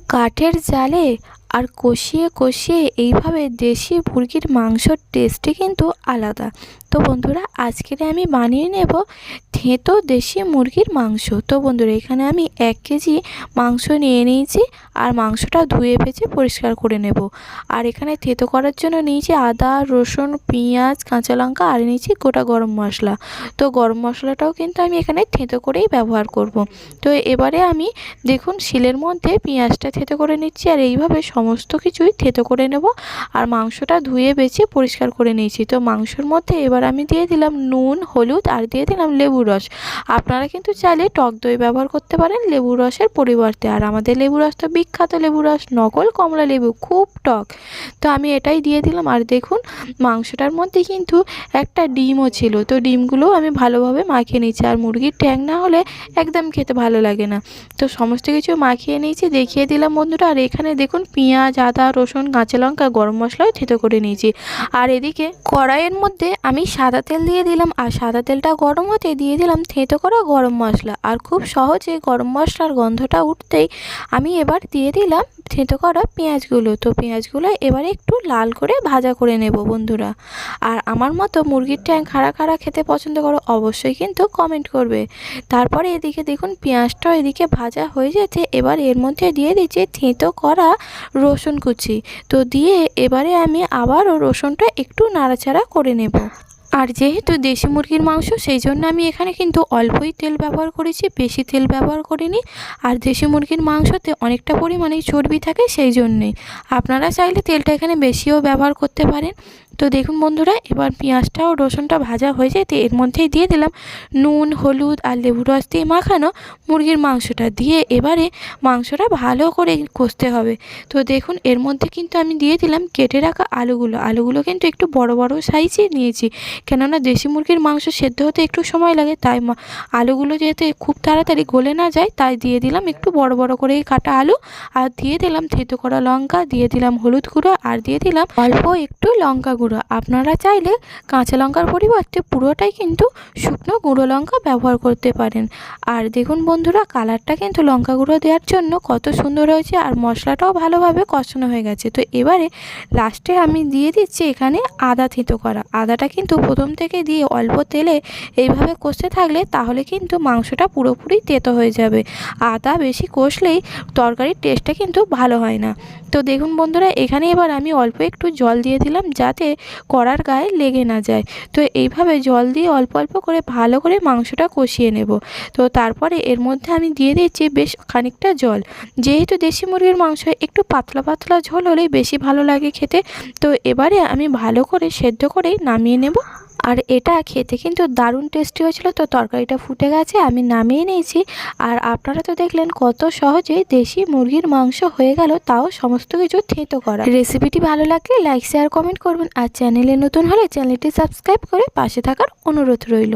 কাঠের জালে আর কষিয়ে কষিয়ে এইভাবে দেশি মুরগির মাংসর টেস্টই কিন্তু আলাদা। তো বন্ধুরা, আজকের আমি বানিয়ে নেব থেঁতো দেশি মুরগির মাংস। তো বন্ধুরা, এখানে আমি 1 কেজি মাংস নিয়ে নিয়েছি আর মাংসটা ধুয়ে ভেজে পরিষ্কার করে নেব। আর এখানে থেঁতো করার জন্য নিয়েছি আদা, রসুন, পেঁয়াজ, কাঁচা লঙ্কা আর নিয়েছি গোটা গরম মশলা। তো গরম মশলাটাও কিন্তু আমি এখানে থেঁতো করেই ব্যবহার করব। তো এবারে আমি দেখুন শিলের মধ্যে পেঁয়াজটা থেঁতো করে নিচ্ছি আর এইভাবে সমস্ত কিছুই থেঁতো করে নেব। আর মাংসটা ধুয়ে বেছে পরিষ্কার করে নিয়েছি। তো মাংসর মধ্যে এবার আমি দিয়ে দিলাম নুন, হলুদ আর দিয়ে দিলাম লেবুর রস। আপনারা কিন্তু চাইলে টক দই ব্যবহার করতে পারেন লেবুর রসের পরিবর্তে। আর আমাদের লেবুর রস তো বিখ্যাত লেবুর রস, নকল কমলা লেবু, খুব টক। তো আমি এটাই দিয়ে দিলাম। আর দেখুন মাংসটার মধ্যে কিন্তু একটা ডিমও ছিল। তো ডিমগুলোও আমি ভালোভাবে মাখিয়ে নিচ্ছি। আর মুরগির ট্যাং না হলে একদম খেতে ভালো লাগে না। তো সমস্ত কিছু মাখিয়ে নিয়েছি, দেখিয়ে দিলাম বন্ধুরা। আর এখানে দেখুন পেঁয়াজ, আদা, রসুন, কাঁচা লঙ্কা, গরম মশলাও থেঁতো করে নিয়েছি। আর এদিকে কড়াইয়ের মধ্যে আমি সাদা তেল দিয়ে দিলাম। আর সাদা তেলটা গরম হতে দিয়ে দিলাম থেঁতো করা গরম মশলা। আর খুব সহজে গরম মশলার গন্ধটা উঠতেই আমি এবার দিয়ে দিলাম থেঁতো করা পেঁয়াজগুলো। তো পেঁয়াজগুলো এবারে একটু লাল করে ভাজা করে নেব বন্ধুরা। আর আমার মতো মুরগির ট্যাং কারা কারা খেতে পছন্দ করো অবশ্যই কিন্তু কমেন্ট করবে। তারপরে এদিকে দেখুন পেঁয়াজটাও এদিকে ভাজা হয়ে যেতে এবার এর মধ্যে দিয়ে দিচ্ছি থেঁতো করা রসুন কুচি। তো দিয়ে এবারে আমি আবারও রসুনটা একটু নাড়াচাড়া করে নেব। আর যেহেতু দেশি মুরগির মাংস সেই জন্য আমি এখানে কিন্তু অল্পই তেল ব্যবহার করেছি, বেশি তেল ব্যবহার করিনি। আর দেশি মুরগির মাংসতে অনেকটা পরিমাণে চর্বি থাকে, সেই জন্যেই আপনারা চাইলে তেলটা এখানে বেশিও ব্যবহার করতে পারেন। তো দেখুন বন্ধুরা, এবার পেঁয়াজটা ও রসুনটা ভাজা হয়ে যেতে এর মধ্যেই দিয়ে দিলাম নুন, হলুদ আর লেবুর রস দিয়ে মাখানো মুরগির মাংসটা। দিয়ে এবারে মাংসটা ভালো করে কষতে হবে। তো দেখুন এর মধ্যে কিন্তু আমি দিয়ে দিলাম কেটে রাখা আলুগুলো কিন্তু একটু বড় বড় সাইজে নিয়েছি, কেননা দেশি মুরগির মাংস সেদ্ধ হতে একটু সময় লাগে। তাই আলুগুলো যাতে খুব তাড়াতাড়ি গলে না যায় তাই দিয়ে দিলাম একটু বড় বড় করে কাটা আলু। আর দিয়ে দিলাম থেঁতো করা লঙ্কা, দিয়ে দিলাম হলুদ গুঁড়ো আর দিয়ে দিলাম অল্প একটু লঙ্কা গুঁড়ো। আপনারা চাইলে কাঁচা লঙ্কার পরিবর্তে পুরোটাই কিন্তু শুকনো গুঁড়ো লঙ্কা ব্যবহার করতে পারেন। আর দেখুন বন্ধুরা, কালারটা কিন্তু লঙ্কা গুঁড়ো দেওয়ার জন্য কত সুন্দর হয়েছে। আর মশলাটাও ভালোভাবে কষানো হয়ে গেছে। তো এবারে লাস্টে আমি দিয়ে দিচ্ছি এখানে আদা থেঁতো করা। আদাটা কিন্তু প্রথম থেকে দিয়ে অল্প তেলে এইভাবে কষতে থাকলে তাহলে কিন্তু মাংসটা পুরোপুরি তেতো হয়ে যাবে। আদা বেশি কষলেই তরকারির টেস্টটা কিন্তু ভালো হয় না। তো দেখুন বন্ধুরা, এখানে এবার আমি অল্প একটু জল দিয়ে দিলাম যাতে কড়ার গায়ে লেগে না যায়। তো এইভাবে জল দিয়ে অল্প অল্প করে ভালো করে মাংসটা কষিয়ে নেব। তো তারপরে এর মধ্যে আমি দিয়ে দিচ্ছি বেশ খানিকটা জল। যেহেতু দেশি মুরগির মাংস একটু পাতলা পাতলা ঝোল হলেই বেশি ভালো লাগে খেতে। তো এবারে আমি ভালো করে সেদ্ধ করেই নামিয়ে নেব। আর এটা খেতে কিন্তু দারুণ টেস্টি হয়েছিল। তো তরকারিটা ফুটে গেছে, আমি নামিয়ে নিয়েছি। আর আপনারা তো দেখলেন কত সহজেই দেশি মুরগির মাংস হয়ে গেল, তাও সমস্ত কিছু থেঁতো করা। রেসিপিটি ভালো লাগলে লাইক, শেয়ার, কমেন্ট করবেন। আর চ্যানেলে নতুন হলে চ্যানেলটি সাবস্ক্রাইব করে পাশে থাকার অনুরোধ রইল।